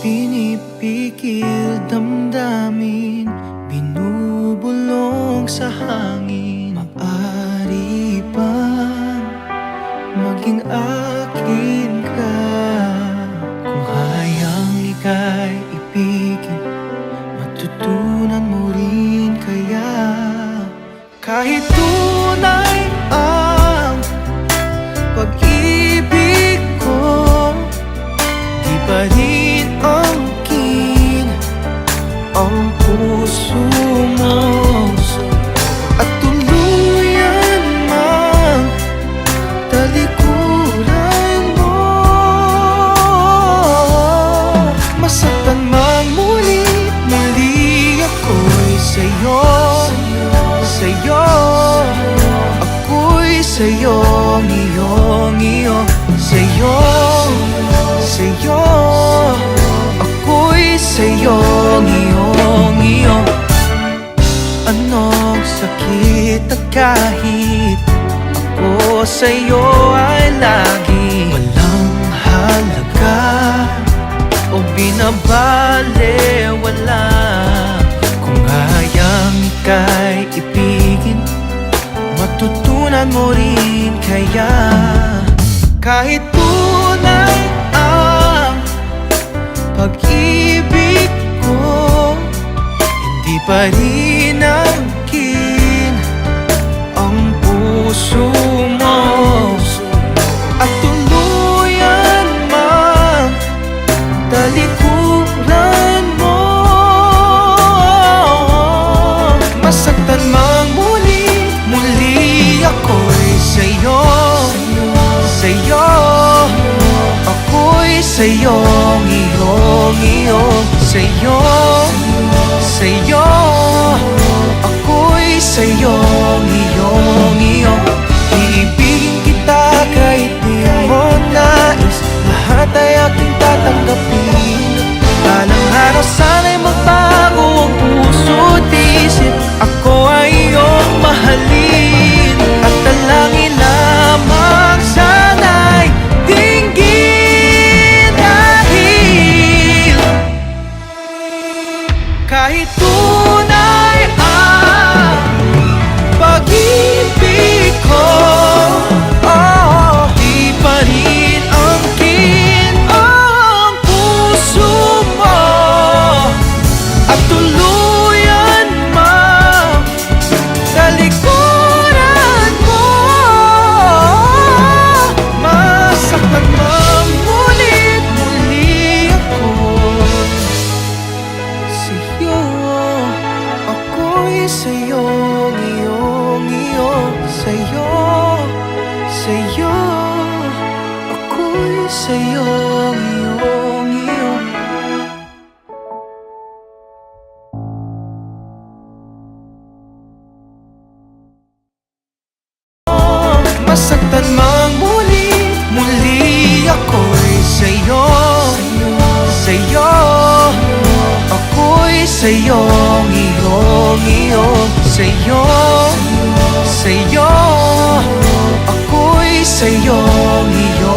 Pinipigil damdamin, binubulong sa hangin. Maaari bang maging akin ka? Kung hayang ika'y ibigin, matutunan mo rin kaya. Kahit tunay ang pag-ibig ko, di pa rin angkin ang puso mo. At tuluyan mang talikuran mo, masaktan mang muli ako'y sa'yo, sa'yo. Ako'y sa'yo, iyo, sa'yo, sa'yo. Ako'y sa'yo, iyo. Anong sakit at kahit ako sa'yo ay lagi walang halaga o binabalewala. Kung hayang ika'y ibigin, matutunan mo rin kaya. Kahit tunay ang pag-ibig ko, hindi pa rin angkin ang puso mo. At tuluyan mang talikuran mo, masaktan mang muli ako'y sa'yo, sa'yo. Ako'y sa'yo, iyo, sa'yo, sa'yo. Ako'y sa'yo, iyo. Iibigin kita kahit di mo nais, lahat ay aking tatanggapin. Balang araw sana'y magbago ang puso't isip, ako ay iyong mahalin. At dalangin lamang sana'y dinggin, dahil kahit tunay ang pag-ibig ko, di pa rin angkin ang puso mo. At tuluyan mang talikuran mo, masaktan mang muli ako sa'yo. Ako'y sa'yo, iyo, sa'yo, sa'yo. Ako'y sa'yo, iyo. Masaktan mang muli ako'y sa'yo, sa'yo. Ako'y sa'yo, iyo, sa'yo, sa'yo. Ako'y sa'yo, iyo.